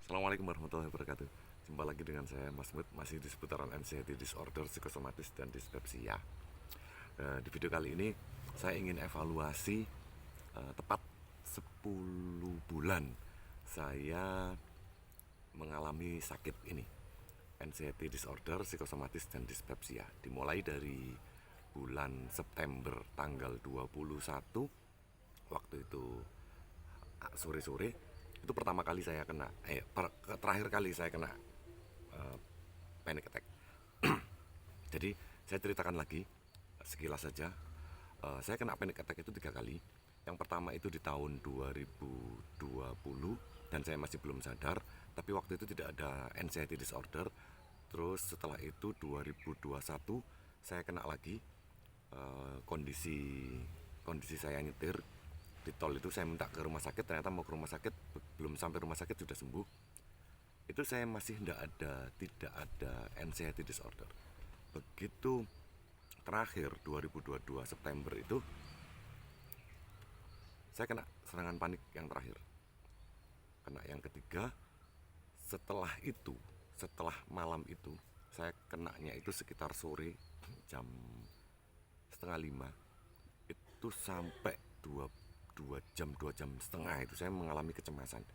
Assalamualaikum warahmatullahi wabarakatuh. Jumpa lagi dengan saya Mas Mut, masih di seputaran anxiety disorder, psikosomatis, dan dispepsia. Di video kali ini saya ingin evaluasi tepat 10 bulan saya mengalami sakit ini, anxiety disorder, psikosomatis, dan dispepsia. Dimulai dari bulan September tanggal 21, waktu itu sore-sore, itu pertama kali saya kena, terakhir kali saya kena panic attack. Jadi saya ceritakan lagi sekilas saja. Saya kena panic attack itu 3 kali. Yang pertama itu di tahun 2020 dan saya masih belum sadar, tapi waktu itu tidak ada anxiety disorder. Terus setelah itu 2021 saya kena lagi. Kondisi kondisi saya nyetir di tol itu, saya minta ke rumah sakit, ternyata mau ke rumah sakit, belum sampai rumah sakit sudah sembuh. Itu saya masih tidak ada anxiety disorder. Begitu terakhir 2022 September itu saya kena serangan panik yang terakhir, kena yang ketiga. Setelah malam itu saya kenanya itu sekitar sore jam setengah lima, itu sampai dua jam setengah itu saya mengalami kecemasan,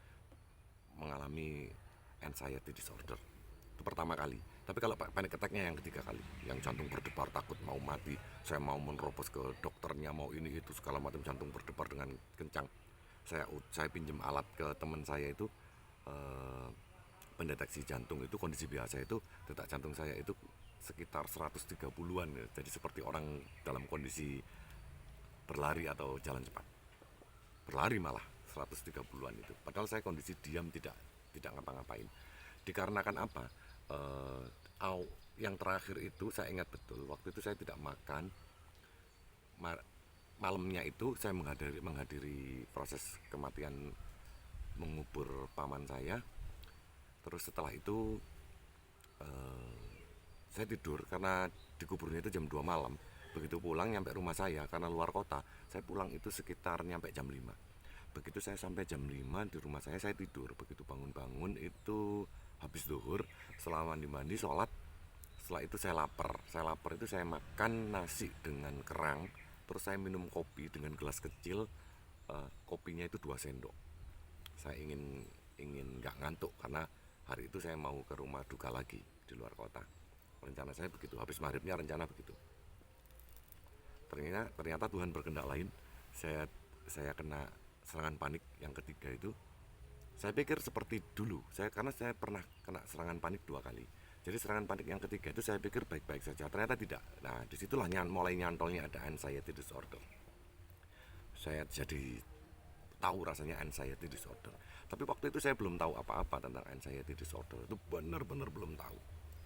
mengalami anxiety disorder. Itu pertama kali. Tapi kalau panic attack-nya yang ketiga kali, yang jantung berdebar, takut mau mati, saya mau menerobos ke dokternya, mau ini itu segala macam, jantung berdebar dengan kencang. Saya pinjam alat ke teman saya itu, eh, pendeteksi jantung itu, kondisi biasa itu detak jantung saya itu sekitar 130-an ya. Jadi seperti orang dalam kondisi berlari atau jalan cepat. Berlari malah 130-an itu. Padahal saya kondisi diam, tidak ngapa-ngapain. Dikarenakan apa? Eh, yang terakhir itu saya ingat betul, waktu itu saya tidak makan. Malamnya itu saya menghadiri proses kematian, mengubur paman saya. Terus setelah itu saya tidur karena dikuburnya itu jam 2 malam. Begitu pulang nyampe rumah saya, karena luar kota, saya pulang itu sekitar nyampe jam 5. Begitu saya sampai jam 5 di rumah saya tidur. Begitu bangun-bangun itu habis zuhur, setelah mandi-mandi, sholat. Setelah itu saya lapar itu saya makan nasi dengan kerang. Terus saya minum kopi dengan gelas kecil. Kopinya itu 2 sendok. Saya ingin ingin nggak ngantuk karena hari itu saya mau ke rumah duka lagi di luar kota. Rencana saya begitu, habis maghribnya rencana begitu. Ternyata Tuhan berkehendak lain. Saya kena serangan panik yang ketiga itu. Saya pikir seperti dulu, karena saya pernah kena serangan panik 2 kali. Jadi serangan panik yang ketiga itu saya pikir baik-baik saja, ternyata tidak. Nah, disitulah mulai nyantolnya ada anxiety disorder. Saya jadi tahu rasanya anxiety disorder. Tapi waktu itu saya belum tahu apa-apa tentang anxiety disorder. Itu benar-benar belum tahu.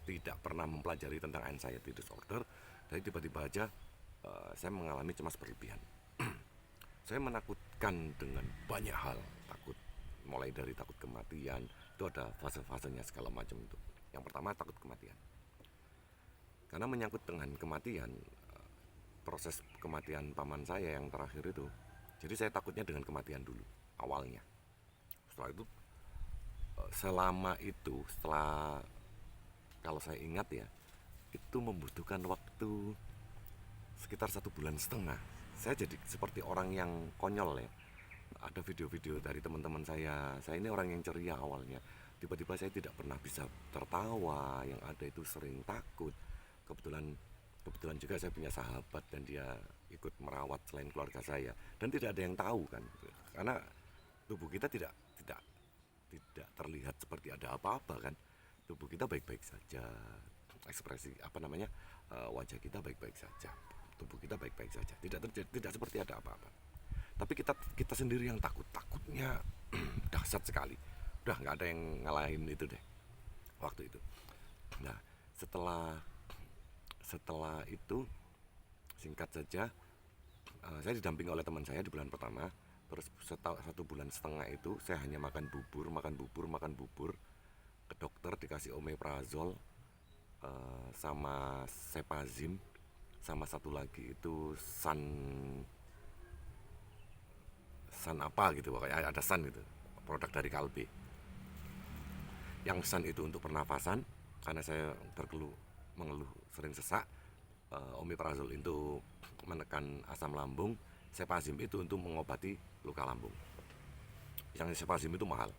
Tidak pernah mempelajari tentang anxiety disorder. Jadi tiba-tiba aja saya mengalami cemas berlebihan. Saya menakutkan dengan banyak hal. Takut, mulai dari takut kematian. Itu ada fase-fasenya segala macam itu. Yang pertama takut kematian. Karena menyangkut dengan kematian, proses kematian paman saya yang terakhir itu. Jadi saya takutnya dengan kematian dulu awalnya. Setelah itu, setelah kalau saya ingat ya, itu membutuhkan waktu sekitar 1,5 bulan. Saya jadi seperti orang yang konyol ya. Ada video-video dari teman-teman saya ini orang yang ceria awalnya. Tiba-tiba saya tidak pernah bisa tertawa, yang ada itu sering takut. Kebetulan juga saya punya sahabat dan dia ikut merawat selain keluarga saya, dan tidak ada yang tahu kan, karena tubuh kita tidak terlihat seperti ada apa-apa kan. Tubuh kita baik-baik saja, ekspresi wajah kita baik-baik saja, tubuh kita baik-baik saja, tidak seperti ada apa-apa. Tapi kita sendiri yang takutnya dahsyat sekali. Udah nggak ada yang ngalahin itu deh waktu itu. Nah, setelah setelah itu, singkat saja, saya didampingi oleh teman saya di bulan pertama. Terus 1,5 bulan itu saya hanya makan bubur, makan bubur. Ke dokter dikasih omeprazol, sama sepazim, sama satu lagi itu san apa gitu, pokoknya ada san gitu, produk dari Kalbe. Yang sen itu untuk pernafasan karena saya mengeluh sering sesak. Omeprazol itu menekan asam lambung. Sepazim itu untuk mengobati luka lambung. Yang sepazim itu mahal.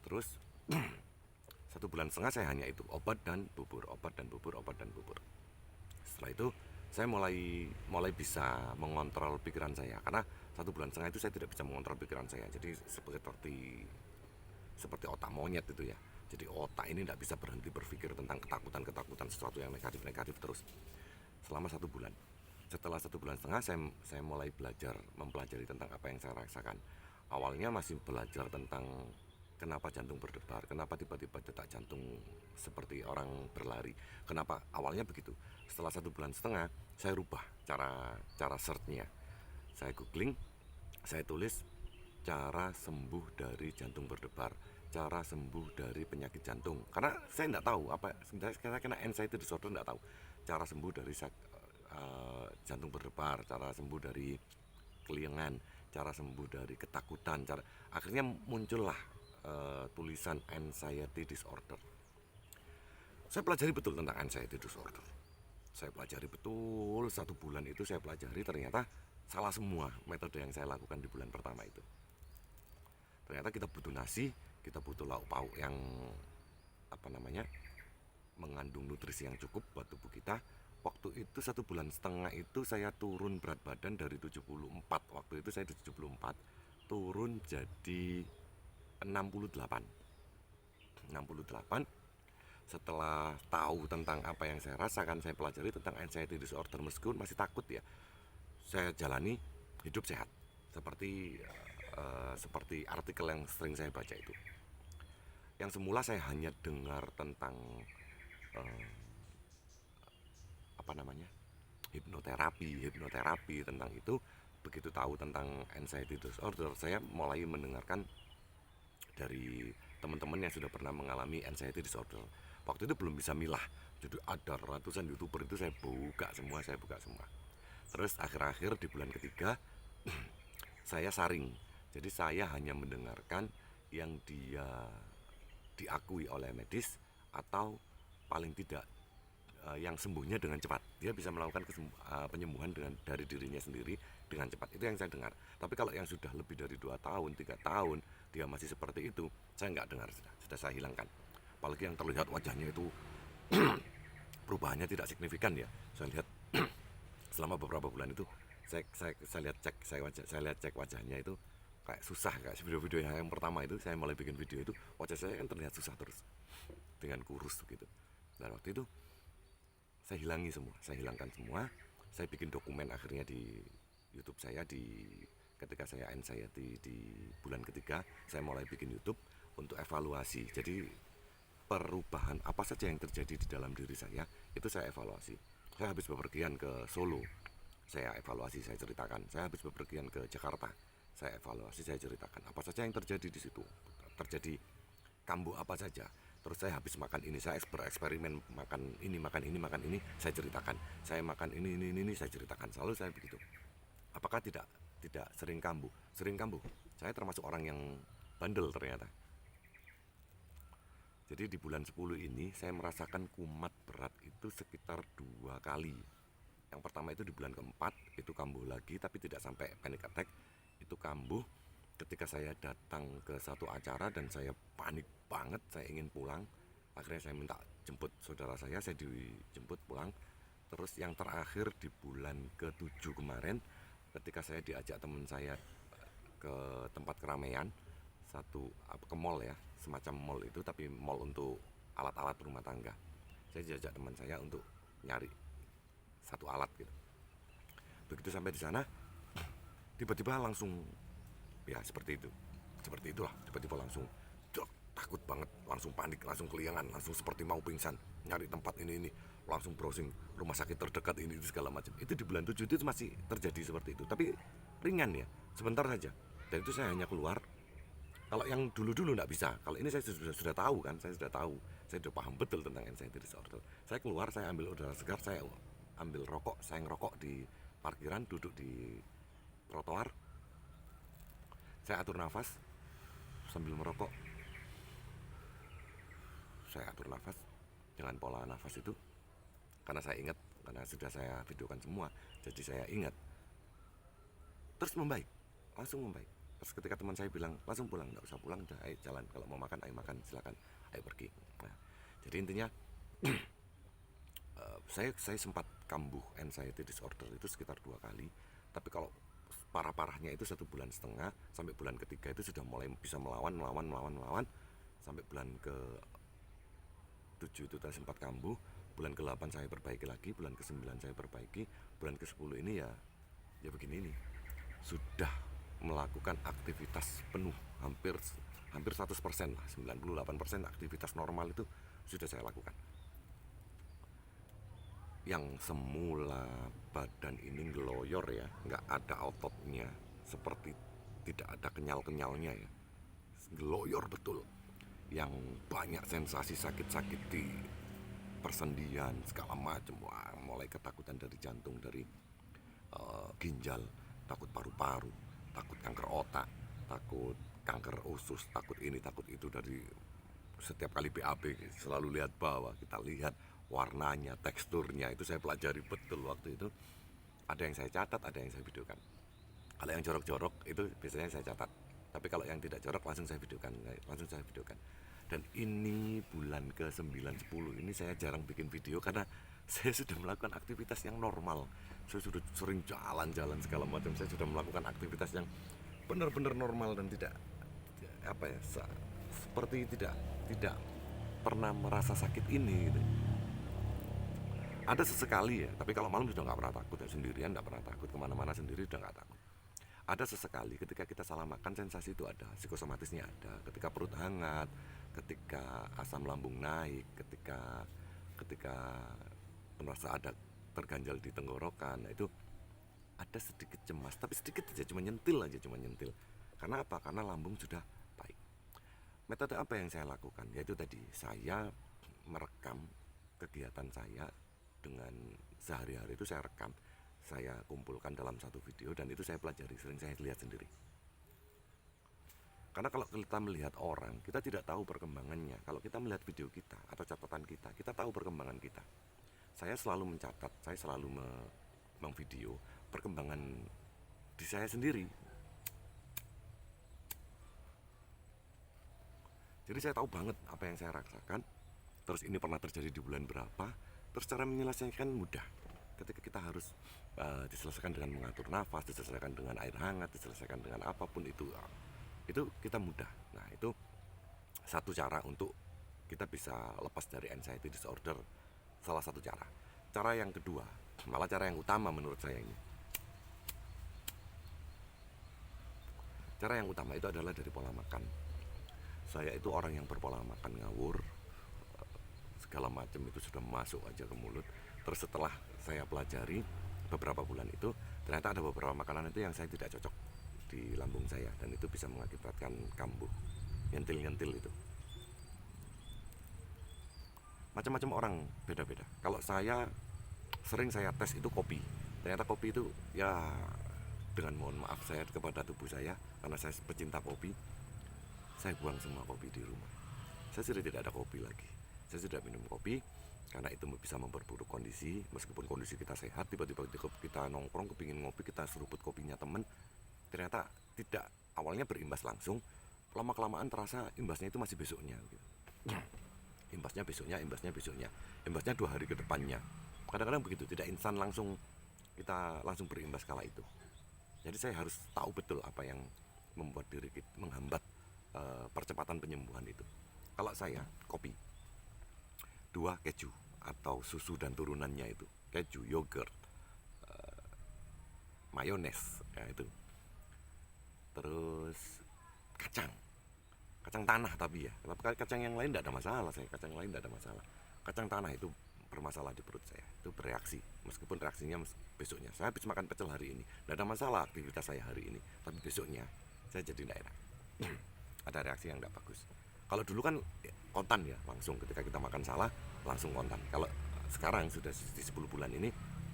Terus 1,5 bulan saya hanya itu, obat dan bubur, obat dan bubur, obat dan bubur. Setelah itu saya mulai bisa mengontrol pikiran saya, karena 1,5 bulan itu saya tidak bisa mengontrol pikiran saya. Jadi seperti otak monyet itu ya. Jadi otak ini tidak bisa berhenti berpikir tentang ketakutan sesuatu yang negatif terus selama 1 bulan. Setelah 1,5 bulan saya mulai mempelajari tentang apa yang saya rasakan. Awalnya masih belajar tentang kenapa jantung berdebar, kenapa tiba-tiba detak jantung seperti orang berlari, kenapa awalnya begitu. Setelah 1,5 bulan saya rubah cara searchnya. Saya googling, saya tulis cara sembuh dari jantung berdebar, cara sembuh dari penyakit jantung. Karena saya tidak tahu apa, saya kena anxiety disorder, tidak tahu cara sembuh dari jantung berdebar, cara sembuh dari keliengan, cara sembuh dari ketakutan. Akhirnya muncullah tulisan anxiety disorder. Saya pelajari betul tentang anxiety disorder. Saya pelajari betul 1 bulan itu, saya pelajari, ternyata salah semua metode yang saya lakukan di bulan pertama itu. Ternyata kita butuh nasi, kita butuh lauk pauk yang mengandung nutrisi yang cukup buat tubuh kita. Waktu itu 1,5 bulan itu saya turun berat badan dari 74. Waktu itu saya 74 turun jadi 68. Setelah tahu tentang apa yang saya rasakan, saya pelajari tentang anxiety disorder, meskipun masih takut ya, saya jalani hidup sehat seperti artikel yang sering saya baca itu. Yang semula saya hanya dengar tentang hipnoterapi tentang itu. Begitu tahu tentang anxiety disorder, saya mulai mendengarkan dari teman-teman yang sudah pernah mengalami anxiety disorder. Waktu itu belum bisa milah, jadi ada ratusan youtuber itu saya buka semua. Terus akhir-akhir di bulan ketiga saya saring, jadi saya hanya mendengarkan yang dia diakui oleh medis, atau paling tidak yang sembuhnya dengan cepat. Dia bisa melakukan penyembuhan dari dirinya sendiri dengan cepat. Itu yang saya dengar. Tapi kalau yang sudah lebih dari 2 tahun, 3 tahun dia masih seperti itu, saya nggak dengar, sudah saya hilangkan. Apalagi yang terlihat wajahnya itu perubahannya tidak signifikan ya. Saya lihat selama beberapa bulan itu, saya lihat cek wajahnya itu kayak susah, kayak video-video yang pertama itu saya mulai bikin video itu, wajah saya kan terlihat susah terus dengan kurus gitu. Dan waktu itu saya hilangkan semua. Saya bikin dokumen akhirnya di YouTube saya. Ketika saya anxiety di bulan ketiga, saya mulai bikin YouTube untuk evaluasi. Jadi perubahan apa saja yang terjadi di dalam diri saya itu saya evaluasi. Saya habis bepergian ke Solo, saya evaluasi, saya ceritakan. Saya habis bepergian ke Jakarta, saya evaluasi, saya ceritakan apa saja yang terjadi di situ. Terjadi kambuh apa saja. Terus saya habis makan ini, saya bereksperimen makan ini, saya ceritakan. Saya makan ini, saya ceritakan. Selalu saya begitu. Apakah tidak sering kambuh? Sering kambuh. Saya termasuk orang yang bandel ternyata. Jadi di bulan 10 ini saya merasakan kumat berat itu sekitar 2 kali. Yang pertama itu di bulan keempat, itu kambuh lagi, tapi tidak sampai panic attack. Itu kambuh ketika saya datang ke satu acara dan saya panik banget, saya ingin pulang. Akhirnya saya minta jemput saudara saya dijemput pulang. Terus yang terakhir di bulan ke-7 kemarin, ketika saya diajak teman saya ke tempat keramaian, ke mall ya, semacam mall itu, tapi mall untuk alat-alat rumah tangga. Saya diajak teman saya untuk nyari satu alat gitu. Begitu sampai di sana, tiba-tiba langsung ya seperti itulah, tiba-tiba langsung takut banget, langsung panik, langsung keliangan, langsung seperti mau pingsan, nyari tempat ini, langsung browsing rumah sakit terdekat ini segala macam. Itu di bulan 7 itu masih terjadi seperti itu, tapi ringan ya, sebentar saja. Dan itu saya hanya keluar. Kalau yang dulu nggak bisa, kalau ini saya sudah tahu kan, saya sudah paham betul tentang anxiety disorder. Saya keluar, saya ambil udara segar, saya ambil rokok, saya ngerokok di parkiran, duduk di trotoar, saya atur nafas sambil merokok. saya atur nafas dengan pola nafas itu, karena saya ingat, karena sudah saya videokan semua, jadi saya ingat. Terus membaik, langsung membaik. Terus ketika teman saya bilang langsung pulang, nggak usah pulang, udah ayo jalan, kalau mau makan ayo makan, silakan, ayo pergi. Nah, jadi intinya saya sempat kambuh anxiety disorder itu sekitar 2 kali, tapi kalau parah-parahnya itu 1,5 bulan, sampai bulan ketiga itu sudah mulai bisa melawan, sampai bulan ke 7 itu saya sempat kambuh, bulan ke 8 saya perbaiki lagi, bulan ke 9 saya perbaiki, bulan ke 10 ini ya begini ini, sudah melakukan aktivitas penuh, hampir 100% lah, 98% aktivitas normal itu sudah saya lakukan. Yang semula badan ini ngeloyor ya, nggak ada ototnya, seperti tidak ada kenyal-kenyalnya ya, ngeloyor betul, yang banyak sensasi sakit-sakit di persendian segala macam, wah, mulai ketakutan dari jantung, dari ginjal, takut paru-paru, takut kanker otak, takut kanker usus, takut ini takut itu. Dari setiap kali BAB selalu lihat bawah, kita lihat warnanya, teksturnya, itu saya pelajari betul waktu itu. Ada yang saya catat, ada yang saya videokan. Kalau yang jorok-jorok itu biasanya saya catat, tapi kalau yang tidak jorok langsung saya videokan. Dan ini bulan ke 9-10 ini saya jarang bikin video karena saya sudah melakukan aktivitas yang normal. Saya sudah sering jalan-jalan segala macam, saya sudah melakukan aktivitas yang benar-benar normal dan tidak apa ya, seperti tidak pernah merasa sakit ini gitu. Ada sesekali ya, tapi kalau malam sudah nggak pernah takut ya, sendirian nggak pernah takut, kemana-mana sendiri udah nggak takut. Ada sesekali ketika kita salah makan, sensasi itu ada, psikosomatisnya ada, ketika perut hangat, ketika asam lambung naik, ketika merasa ada terganjal di tenggorokan. Nah, itu ada sedikit cemas, tapi sedikit aja, cuma nyentil. Karena apa? Karena lambung sudah baik. Metode apa yang saya lakukan? Yaitu tadi, saya merekam kegiatan saya dengan sehari-hari itu, saya rekam, saya kumpulkan dalam satu video, dan itu saya pelajari, sering saya lihat sendiri. Karena kalau kita melihat orang, kita tidak tahu perkembangannya. Kalau kita melihat video kita atau catatan kita tahu perkembangan kita. Saya selalu mencatat, saya selalu memvideo perkembangan di saya sendiri. Jadi saya tahu banget apa yang saya rasakan, terus ini pernah terjadi di bulan berapa, terus cara menyelesaikan mudah. Ketika kita harus diselesaikan dengan mengatur nafas, diselesaikan dengan air hangat, diselesaikan dengan apapun itu kita mudah. Nah, itu satu cara untuk kita bisa lepas dari anxiety disorder, salah satu cara. Cara yang kedua, malah cara yang utama menurut saya ini. Cara yang utama itu adalah dari pola makan. Saya itu orang yang berpola makan ngawur, segala macam itu sudah masuk aja ke mulut. Terus setelah saya pelajari beberapa bulan itu, ternyata ada beberapa makanan itu yang saya tidak cocok di lambung saya, dan itu bisa mengakibatkan kambuh, nyentil itu. Macam-macam orang beda-beda. Kalau saya sering saya tes itu kopi, ternyata kopi itu ya, dengan mohon maaf saya kepada tubuh saya, karena saya pecinta kopi, saya buang semua kopi di rumah. Saya sudah tidak ada kopi lagi. Saya sudah minum kopi karena itu bisa memperburuk kondisi. Meskipun kondisi kita sehat, tiba-tiba kita nongkrong kepingin ngopi, kita seruput kopinya temen, ternyata tidak. Awalnya berimbas langsung, lama-kelamaan terasa imbasnya itu masih besoknya gitu. Imbasnya besoknya 2 hari ke depannya. Kadang-kadang begitu, tidak instan langsung kita langsung berimbas kala itu. Jadi saya harus tahu betul apa yang membuat diri kita menghambat percepatan penyembuhan itu. Kalau saya kopi, 2 keju atau susu dan turunannya itu, keju, yogurt, mayones ya itu, terus kacang tanah. Tapi ya, kacang yang lain tidak ada masalah. Kacang tanah itu bermasalah di perut saya, itu bereaksi, meskipun reaksinya besoknya. Saya habis makan pecel hari ini, tidak ada masalah aktivitas saya hari ini, tapi besoknya saya jadi tidak enak. Ada reaksi yang tidak bagus. Kalau dulu kan kontan ya, langsung ketika kita makan salah langsung kontan. Kalau sekarang sudah di 10 bulan ini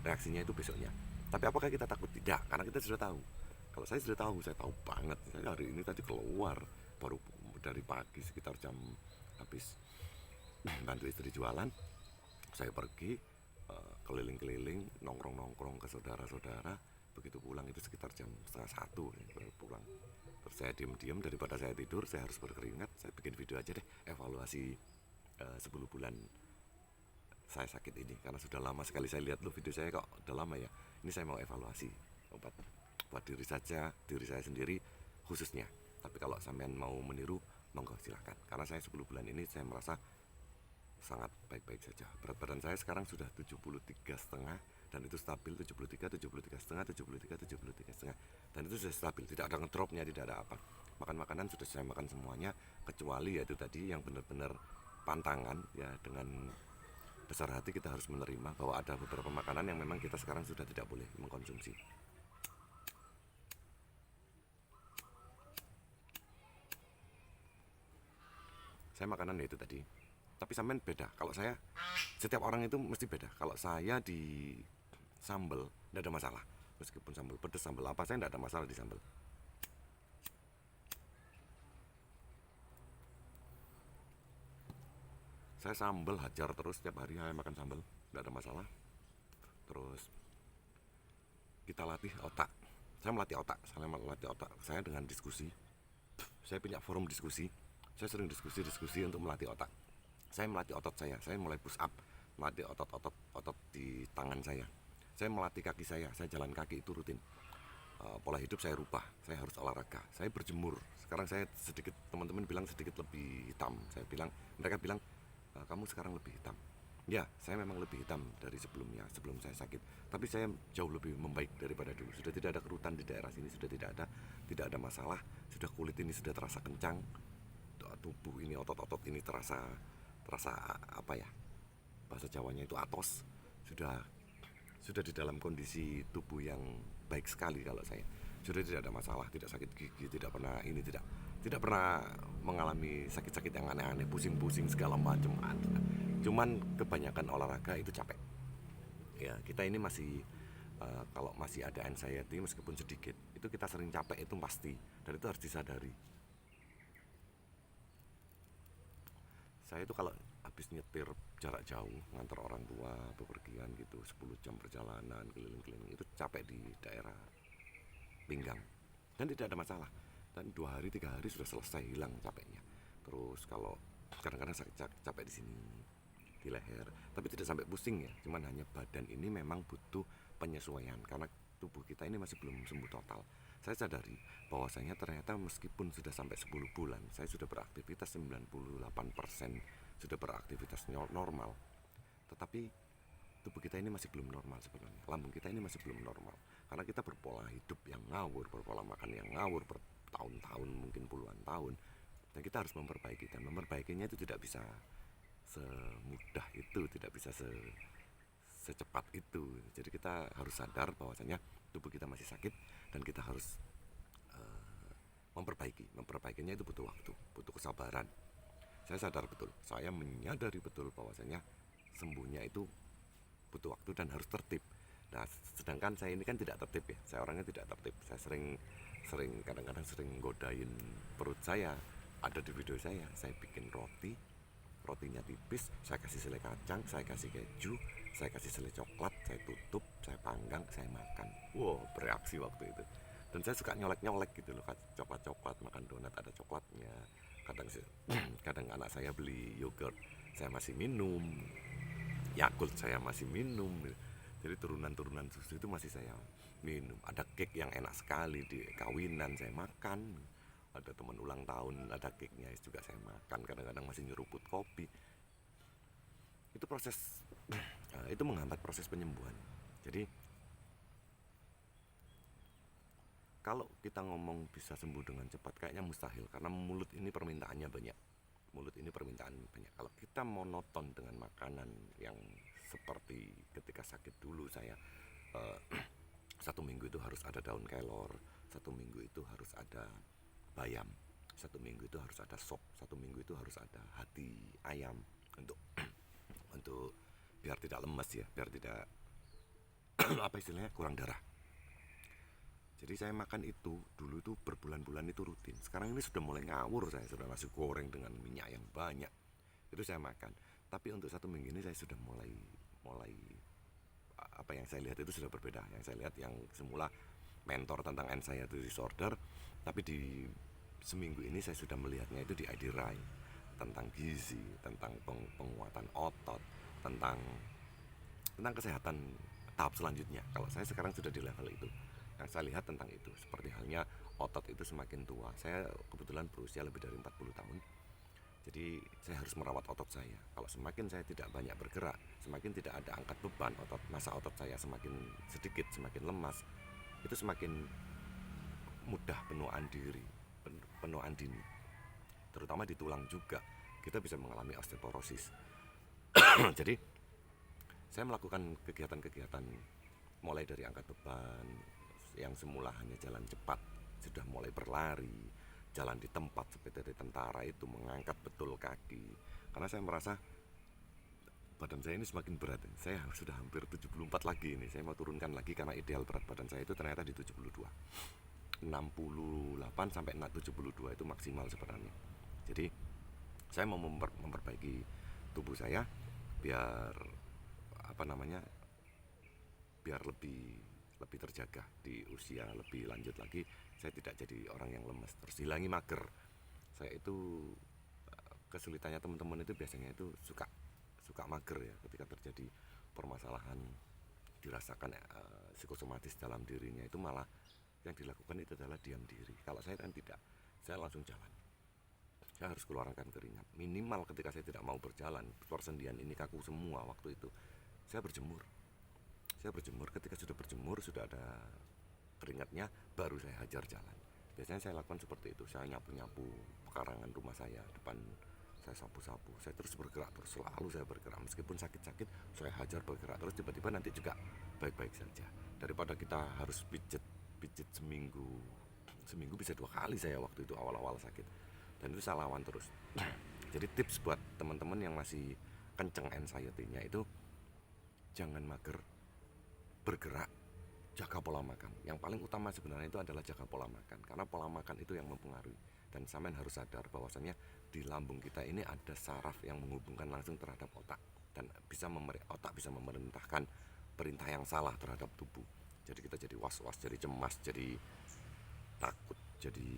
reaksinya itu besoknya. Tapi apakah kita takut? Tidak, karena kita sudah tahu. Kalau saya sudah tahu, saya tahu banget. Saya hari ini tadi keluar baru dari pagi sekitar jam habis bantu istri jualan, saya pergi keliling-keliling, nongkrong-nongkrong ke saudara-saudara. Begitu pulang itu sekitar jam setengah satu ya, baru pulang. Terus saya diem-diem, daripada saya tidur saya harus berkeringat, saya bikin video aja deh evaluasi 10 bulan saya sakit ini, karena sudah lama sekali saya lihat loh video saya kok udah lama ya. Ini saya mau evaluasi obat buat diri saya sendiri khususnya. Tapi kalau sampean mau meniru, monggo silahkan. Karena saya 10 bulan ini saya merasa sangat baik-baik saja. Berat badan saya sekarang sudah 73,5, dan itu stabil 73, 73,5, 73, 73,5, dan itu sudah stabil, tidak ada ngedropnya, tidak ada apa. Makan makanan sudah saya makan semuanya, kecuali yaitu tadi yang benar-benar pantangan ya. Dengan besar hati kita harus menerima bahwa ada beberapa makanan yang memang kita sekarang sudah tidak boleh mengkonsumsi. Saya makanan ya itu tadi. Tapi sampean beda. Kalau saya, setiap orang itu mesti beda. Kalau saya di sambal tidak ada masalah. Meskipun sambal pedas, sambal apa, saya tidak ada masalah di sambal. Saya sambal hajar terus, setiap hari saya makan sambal, tidak ada masalah. Terus kita latih otak. Saya melatih otak saya dengan diskusi. Saya punya forum diskusi. Saya sering diskusi untuk melatih otak. Saya melatih otot saya mulai push up, melatih otot di tangan saya. Saya melatih kaki saya jalan kaki itu rutin. Pola hidup saya rubah, saya harus olahraga, saya berjemur. Sekarang saya sedikit, teman-teman bilang sedikit lebih hitam. Mereka bilang kamu sekarang lebih hitam. Ya, saya memang lebih hitam dari sebelumnya, sebelum saya sakit. Tapi saya jauh lebih membaik daripada dulu. Sudah tidak ada kerutan di daerah sini, sudah tidak ada masalah. Sudah kulit ini sudah terasa kencang, tubuh ini, otot-otot ini terasa apa ya, bahasa Jawanya itu atos. Sudah di dalam kondisi tubuh yang baik sekali. Kalau saya sudah tidak ada masalah, tidak sakit gigi, tidak pernah mengalami sakit-sakit yang aneh-aneh, pusing-pusing segala macam. Cuman kebanyakan olahraga itu capek ya. Kita ini masih kalau masih ada anxiety meskipun sedikit, itu kita sering capek, itu pasti, dan itu harus disadari. Saya itu kalau habis nyetir jarak jauh ngantar orang tua bepergian gitu, 10 jam perjalanan keliling-keliling, itu capek di daerah pinggang, dan tidak ada masalah, dan 2 hari 3 hari sudah selesai, hilang capeknya. Terus kalau kadang-kadang capek di sini, di leher, tapi tidak sampai pusing ya, cuman hanya badan ini memang butuh penyesuaian karena tubuh kita ini masih belum sembuh total. Saya sadari bahwasanya ternyata meskipun sudah sampai 10 bulan, saya sudah beraktivitas 98%, sudah beraktivitas normal, tetapi tubuh kita ini masih belum normal sebenarnya. Lambung kita ini masih belum normal karena kita berpola hidup yang ngawur, berpola makan yang ngawur bertahun-tahun, mungkin puluhan tahun, dan kita harus memperbaiki. Dan memperbaikinya itu tidak bisa semudah itu, tidak bisa secepat itu. Jadi kita harus sadar bahwasanya tubuh kita masih sakit dan kita harus memperbaikinya itu butuh waktu, butuh kesabaran. Saya sadar betul, saya menyadari betul bahwasanya sembuhnya itu butuh waktu dan harus tertib. Nah, sedangkan saya ini kan tidak tertib ya, saya orangnya tidak tertib. Saya kadang-kadang sering godain perut saya. Ada di video saya bikin rotinya tipis, saya kasih selai kacang, saya kasih keju, saya kasih selai coklat, saya tutup, saya panggang, saya makan. Wow, bereaksi waktu itu. Dan saya suka nyolek-nyolek gitu loh, coklat-coklat, makan donat ada coklatnya. Kadang anak saya beli yogurt, saya masih minum. Yakult saya masih minum. Jadi turunan susu itu masih saya minum. Ada cake yang enak sekali di kawinan saya makan. Ada teman ulang tahun, ada cake-nya juga saya makan. Kadang-kadang masih nyeruput kopi. Itu proses itu menghambat proses penyembuhan. Jadi kalau kita ngomong bisa sembuh dengan cepat kayaknya mustahil, karena mulut ini permintaannya banyak. Kalau kita monoton dengan makanan yang seperti ketika sakit dulu saya, 1 minggu itu harus ada daun kelor, 1 minggu itu harus ada bayam, 1 minggu itu harus ada sop, 1 minggu itu harus ada hati ayam untuk untuk biar tidak lemas ya, biar tidak apa istilahnya, kurang darah. Jadi saya makan itu dulu itu berbulan-bulan itu rutin. Sekarang ini sudah mulai ngawur, saya sudah nasi goreng dengan minyak yang banyak. Itu saya makan. Tapi untuk 1 minggu ini saya sudah mulai mulai apa yang saya lihat itu sudah berbeda. Yang saya lihat yang semula mentor tentang anxiety disorder, tapi di seminggu ini saya sudah melihatnya itu di ID Rai, tentang gizi, tentang penguatan otot, tentang kesehatan tahap selanjutnya. Kalau saya sekarang sudah di level itu, yang saya lihat tentang itu seperti halnya otot itu semakin tua. Saya kebetulan berusia lebih dari 40 tahun. Jadi saya harus merawat otot saya. Kalau semakin saya tidak banyak bergerak, semakin tidak ada angkat beban, masa otot saya semakin sedikit, semakin lemas. Itu semakin mudah penuaan diri, penuaan dini. Terutama di tulang juga. Kita bisa mengalami osteoporosis. Jadi saya melakukan kegiatan-kegiatan mulai dari angkat beban yang semula hanya jalan cepat, sudah mulai berlari, jalan di tempat seperti tentara itu, mengangkat betul kaki. Karena saya merasa badan saya ini semakin berat. Saya sudah hampir 74 lagi ini. Saya mau turunkan lagi karena ideal berat badan saya itu ternyata di 72. 68 sampai 72 itu maksimal sebenarnya. Jadi saya mau memperbaiki tubuh saya biar apa namanya, biar lebih terjaga di usia lebih lanjut lagi. Saya tidak jadi orang yang lemes, terus hilangi mager. Saya itu kesulitannya teman-teman itu biasanya itu suka mager ya, ketika terjadi permasalahan dirasakan psikosomatis dalam dirinya, itu malah yang dilakukan itu adalah diam diri. Kalau saya kan tidak, saya langsung jalan. Saya harus keluarkan keringat. Minimal ketika saya tidak mau berjalan, persendian ini kaku semua waktu itu, saya berjemur. Ketika sudah berjemur, sudah ada keringatnya, baru saya hajar jalan. Biasanya saya lakukan seperti itu. Saya nyapu-nyapu pekarangan rumah saya, depan saya sapu-sapu. Saya terus bergerak, terus selalu saya bergerak. Meskipun sakit-sakit, saya hajar bergerak terus. Tiba-tiba nanti juga baik-baik saja. Daripada kita harus pijit seminggu bisa 2 kali saya waktu itu awal-awal sakit. Dan itu saya lawan terus. Jadi tips buat teman-teman yang masih kenceng anxiety-nya itu, jangan mager, bergerak, jaga pola makan. Yang paling utama sebenarnya itu adalah jaga pola makan, karena pola makan itu yang mempengaruhi. Dan sampean harus sadar bahwasannya di lambung kita ini ada saraf yang menghubungkan langsung terhadap otak, dan otak bisa memerintahkan perintah yang salah terhadap tubuh. Jadi kita jadi was-was, jadi cemas, jadi takut, jadi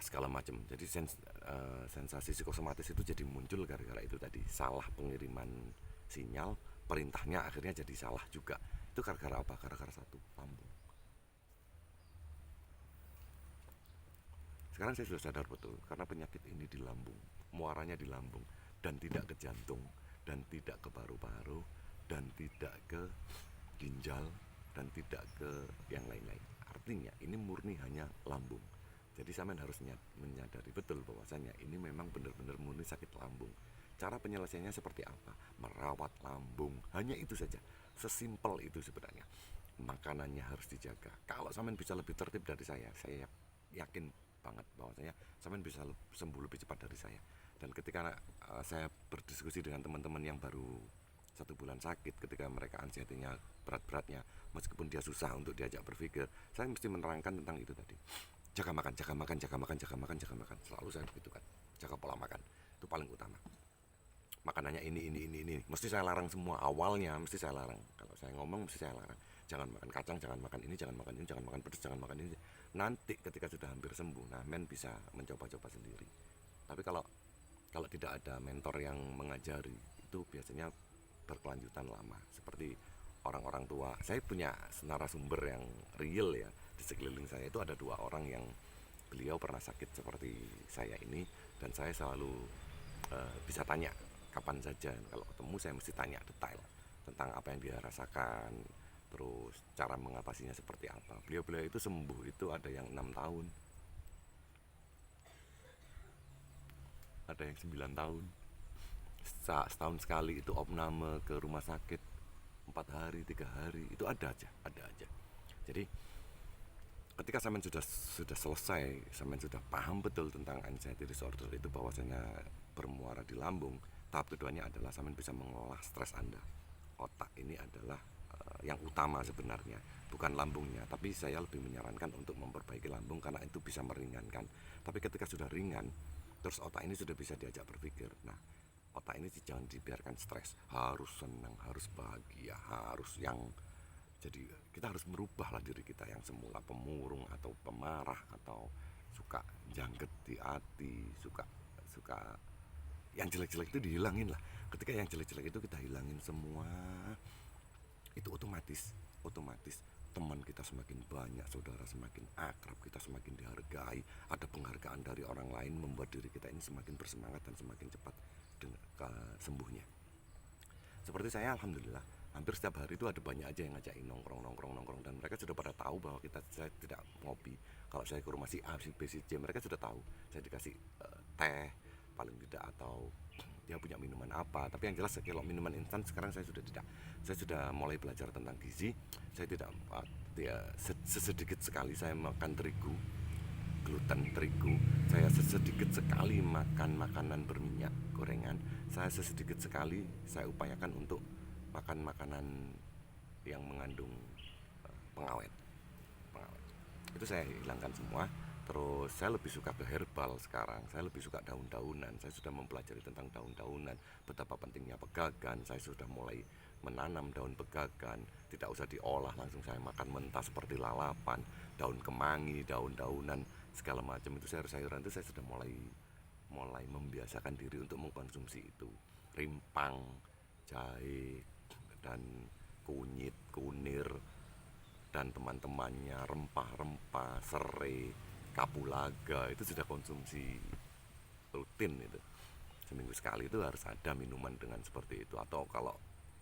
segala macam. Jadi sensasi psikosomatis itu jadi muncul gara-gara itu tadi, salah pengiriman sinyal, perintahnya akhirnya jadi salah juga. Itu gara-gara apa? Gara-gara satu, lambung. Sekarang saya sudah sadar betul, karena penyakit ini di lambung, muaranya di lambung, dan tidak ke jantung, dan tidak ke paru-paru, dan tidak ke ginjal, dan tidak ke yang lain-lain. Artinya ini murni hanya lambung. Jadi sampean harus menyadari betul bahwasanya ini memang benar-benar murni sakit lambung. Cara penyelesaiannya seperti apa? Merawat lambung, hanya itu saja. Sesimpel itu sebenarnya. Makanannya harus dijaga. Kalau sampean bisa lebih tertib dari saya yakin banget bahwasanya sampean bisa sembuh lebih cepat dari saya. Dan ketika saya berdiskusi dengan teman-teman yang baru 1 bulan sakit, ketika mereka anxiety-nya berat-beratnya, meskipun dia susah untuk diajak berpikir, saya mesti menerangkan tentang itu tadi. Jaga makan. Selalu saya begitu kan. Jaga pola makan. Itu paling utama. Makanannya ini. Mesti saya larang semua. Awalnya mesti saya larang. Kalau saya ngomong mesti saya larang. Jangan makan kacang, jangan makan ini, jangan makan ini, jangan makan pedas, jangan makan ini. Nanti ketika sudah hampir sembuh, nah men bisa mencoba-coba sendiri. Tapi kalau tidak ada mentor yang mengajari, itu biasanya berkelanjutan lama. Seperti orang-orang tua, saya punya narasumber yang real ya, di sekeliling saya itu ada 2 orang yang beliau pernah sakit seperti saya ini, dan saya selalu bisa tanya kapan saja. Kalau ketemu saya mesti tanya detail tentang apa yang dia rasakan, terus cara mengatasinya seperti apa. Beliau itu sembuh itu ada yang 6 tahun, ada yang 9 tahun. Setahun sekali itu opname ke rumah sakit 4 hari, 3 hari, itu ada aja. Jadi ketika sampean sudah selesai, sampean sudah paham betul tentang anxiety disorder itu bahwasanya bermuara di lambung, tahap keduanya adalah sampean bisa mengolah stres Anda. Otak ini adalah yang utama sebenarnya, bukan lambungnya. Tapi saya lebih menyarankan untuk memperbaiki lambung karena itu bisa meringankan. Tapi ketika sudah ringan, terus otak ini sudah bisa diajak berpikir. Nah, Otak ini jangan dibiarkan stres, harus senang, harus bahagia, harus yang, jadi kita harus merubahlah diri kita yang semula pemurung atau pemarah atau suka jangget di hati, suka suka yang jelek-jelek itu dihilangin lah. Ketika yang jelek-jelek itu kita hilangin semua, itu otomatis teman kita semakin banyak, saudara semakin akrab, kita semakin dihargai, ada penghargaan dari orang lain, membuat diri kita ini semakin bersemangat dan semakin cepat dengan sembuhnya. Seperti saya, alhamdulillah hampir setiap hari itu ada banyak aja yang ngajakin nongkrong, dan mereka sudah pada tahu bahwa saya tidak ngopi. Kalau saya ke rumah si A, si B, si C, mereka sudah tahu saya dikasih teh paling tidak, atau dia punya minuman apa. Tapi yang jelas kalau minuman instan sekarang saya sudah tidak. Saya sudah mulai belajar tentang gizi. Saya tidak sesedikit sekali saya makan terigu, gluten terigu. Saya sesedikit sekali makan makanan berminyak gorengan. Saya sesedikit sekali saya upayakan untuk makan makanan yang mengandung pengawet. Itu saya hilangkan semua. Terus saya lebih suka ke herbal sekarang. Saya lebih suka daun-daunan. Saya sudah mempelajari tentang daun-daunan, betapa pentingnya pegagan. Saya sudah mulai menanam daun pegagan. Tidak usah diolah, langsung saya makan mentah seperti lalapan, daun kemangi, daun-daunan segala macam itu, sayur-sayuran itu saya sudah mulai membiasakan diri untuk mengkonsumsi itu. Rimpang, jahe, dan kunyit, kunir, dan teman-temannya, rempah-rempah, serai, kapulaga, itu sudah konsumsi rutin itu. Seminggu sekali itu harus ada minuman dengan seperti itu. Atau kalau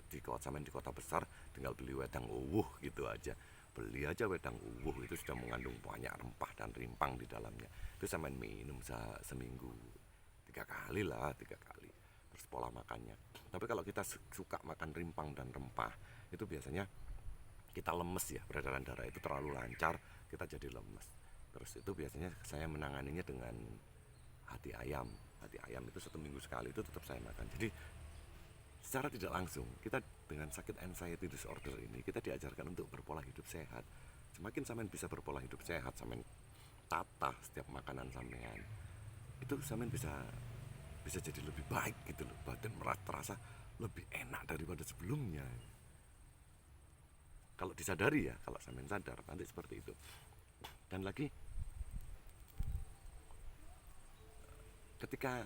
di kota besar tinggal beli wedang uwuh gitu aja. Beli aja wedang uwuh, itu sudah mengandung banyak rempah dan rimpang di dalamnya. Itu sampai minum seminggu 3 kali lah, 3 kali. Terus pola makannya. Tapi kalau kita suka makan rimpang dan rempah, itu biasanya kita lemes ya, peredaran darah itu terlalu lancar, kita jadi lemes. Terus itu biasanya saya menanganinya dengan hati ayam. Hati ayam itu 1 minggu sekali itu tetap saya makan. Jadi secara tidak langsung kita dengan sakit anxiety disorder ini, kita diajarkan untuk berpola hidup sehat. Semakin sampean bisa berpola hidup sehat, sampean tata setiap makanan sampean, itu sampean bisa bisa jadi lebih baik gitu loh. Badan terasa lebih enak daripada sebelumnya. Kalau disadari ya, kalau sampean sadar nanti seperti itu. Dan lagi, ketika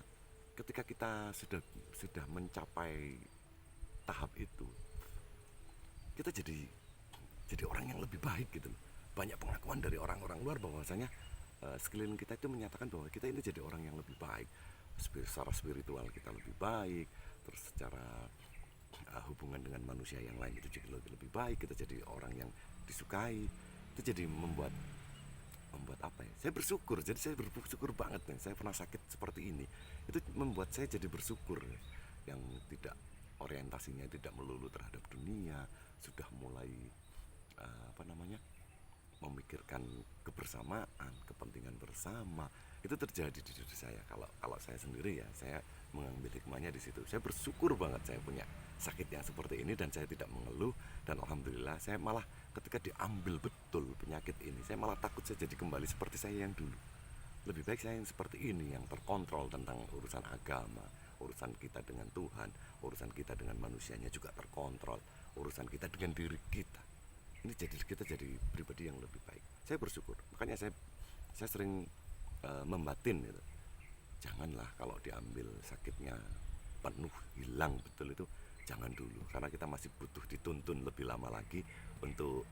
ketika kita sudah mencapai tahap itu, kita jadi orang yang lebih baik gitu loh. Banyak pengakuan dari orang-orang luar bahwasanya sekeliling kita itu menyatakan bahwa kita ini jadi orang yang lebih baik. Secara spiritual kita lebih baik, terus secara hubungan dengan manusia yang lain itu jadi lebih baik, kita jadi orang yang disukai. Itu jadi membuat membuat apa ya, saya bersyukur. Jadi saya bersyukur banget nih, saya pernah sakit seperti ini. Itu membuat saya jadi bersyukur, yang tidak, orientasinya tidak melulu terhadap dunia, sudah mulai apa namanya, memikirkan kebersamaan, kepentingan bersama. Itu terjadi di diri saya. Kalau saya sendiri ya, saya mengambil hikmahnya di situ. Saya bersyukur banget saya punya sakit yang seperti ini, dan saya tidak mengeluh. Dan alhamdulillah, saya malah ketika diambil betul penyakit ini, saya malah takut saya jadi kembali seperti saya yang dulu. Lebih baik saya yang seperti ini, yang terkontrol tentang urusan agama, urusan kita dengan Tuhan, urusan kita dengan manusianya juga terkontrol, urusan kita dengan diri kita. Ini jadi kita jadi pribadi yang lebih baik. Saya bersyukur. Makanya saya sering membatin gitu. Janganlah kalau diambil sakitnya penuh, hilang betul, itu jangan dulu, karena kita masih butuh dituntun lebih lama lagi untuk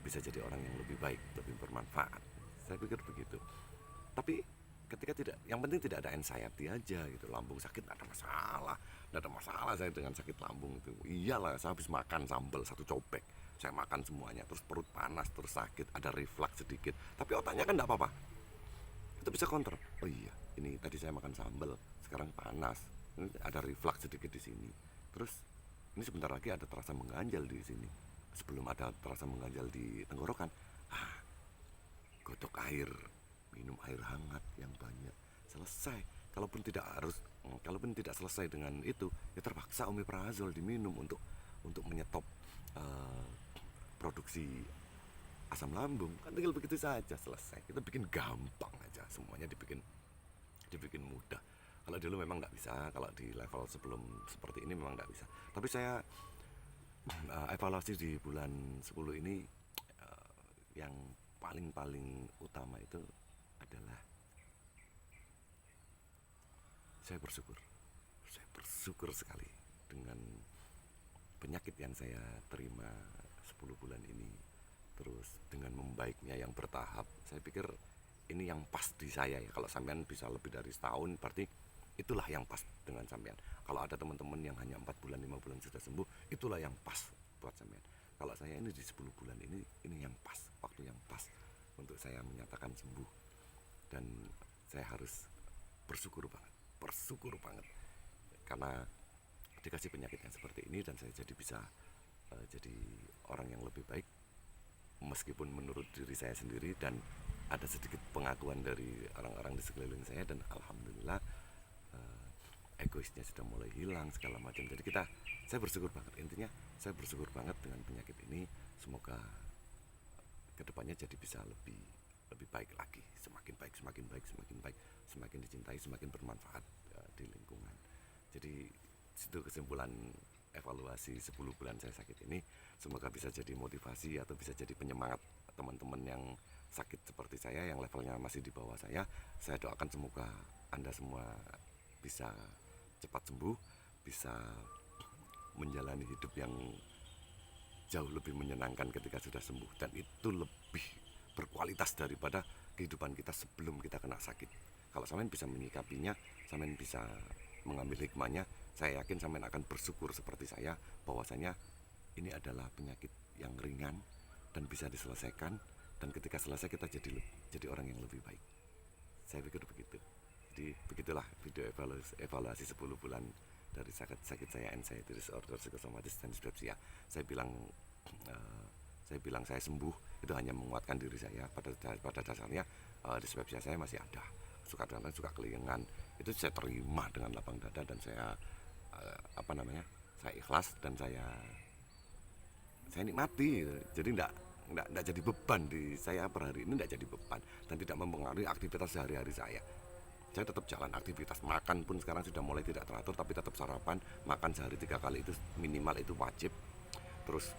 bisa jadi orang yang lebih baik, lebih bermanfaat. Saya pikir begitu. Tapi ketika tidak, yang penting tidak ada anxiety aja gitu. Lambung sakit tidak ada masalah, tidak ada masalah saya dengan sakit lambung itu. Iyalah, saya habis makan sambal 1 cobek, saya makan semuanya, terus perut panas, terus sakit, ada reflux sedikit, tapi otaknya kan tidak apa-apa, itu bisa kontrol. Oh iya, ini tadi saya makan sambal, sekarang panas, ini ada reflux sedikit di sini, terus ini sebentar lagi ada terasa mengganjal di sini, sebelum ada terasa mengganjal di tenggorokan, godok air, minum air hangat yang banyak, selesai. Kalaupun tidak selesai dengan itu, ya terpaksa omeprazol diminum untuk menyetop uh, produksi asam lambung. Kan tinggal begitu saja, selesai. Kita bikin gampang aja, semuanya dibikin mudah. Kalau dulu memang nggak bisa, kalau di level sebelum seperti ini memang nggak bisa. Tapi saya evaluasi di bulan 10 ini, yang paling utama itu adalah saya bersyukur. Saya bersyukur sekali dengan penyakit yang saya terima 10 bulan ini. Terus dengan membaiknya yang bertahap, saya pikir ini yang pas di saya ya. Kalau sampean bisa lebih dari setahun, berarti itulah yang pas dengan sampean. Kalau ada teman-teman yang hanya 4 bulan, 5 bulan sudah sembuh, itulah yang pas buat sampean. Kalau saya ini di 10 bulan ini yang pas, waktu yang pas untuk saya menyatakan sembuh. Dan saya harus bersyukur banget karena dikasih penyakit yang seperti ini, dan saya jadi bisa jadi orang yang lebih baik, meskipun menurut diri saya sendiri, dan ada sedikit pengakuan dari orang-orang di sekeliling saya. Dan alhamdulillah egoisnya sudah mulai hilang segala macam. Jadi saya bersyukur banget, intinya saya bersyukur banget dengan penyakit ini. Semoga kedepannya jadi bisa lebih lebih baik lagi, semakin baik, semakin baik, semakin baik, semakin dicintai, semakin bermanfaat di lingkungan. Jadi itu kesimpulan evaluasi 10 bulan saya sakit ini. Semoga bisa jadi motivasi atau bisa jadi penyemangat teman-teman yang sakit seperti saya, yang levelnya masih di bawah saya. Saya doakan semoga Anda semua bisa cepat sembuh, bisa menjalani hidup yang jauh lebih menyenangkan ketika sudah sembuh, dan itu lebih berkualitas daripada kehidupan kita sebelum kita kena sakit. Kalau sampean bisa menyikapinya, sampean bisa mengambil hikmahnya, saya yakin sampean akan bersyukur seperti saya, bahwasanya ini adalah penyakit yang ringan dan bisa diselesaikan, dan ketika selesai kita jadi orang yang lebih baik. Saya pikir begitu. Jadi begitulah video evaluasi 10 bulan dari sakit saya, anxiety disorder, psikosomatis dan dispepsia. Saya bilang saya sembuh itu hanya menguatkan diri saya. Pada dasarnya dispepsia saya masih ada, suka kelingan, itu saya terima dengan lapang dada, dan saya saya ikhlas, dan saya nikmati. Jadi enggak jadi beban di saya per hari ini, enggak jadi beban, dan tidak mempengaruhi aktivitas sehari-hari saya. Saya tetap jalan aktivitas, makan pun sekarang sudah mulai tidak teratur, tapi tetap sarapan, makan sehari 3 kali itu minimal, itu wajib. Terus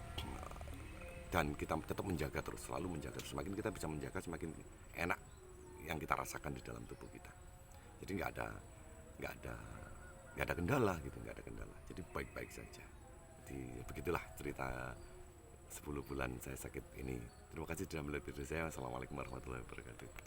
dan kita tetap menjaga terus, selalu menjaga terus. Semakin kita bisa menjaga, semakin enak yang kita rasakan di dalam tubuh kita. Jadi nggak ada kendala gitu, nggak ada kendala. Jadi baik-baik saja. Jadi begitulah cerita 10 bulan saya sakit ini. Terima kasih sudah melihat video saya. Wassalamualaikum warahmatullahi wabarakatuh.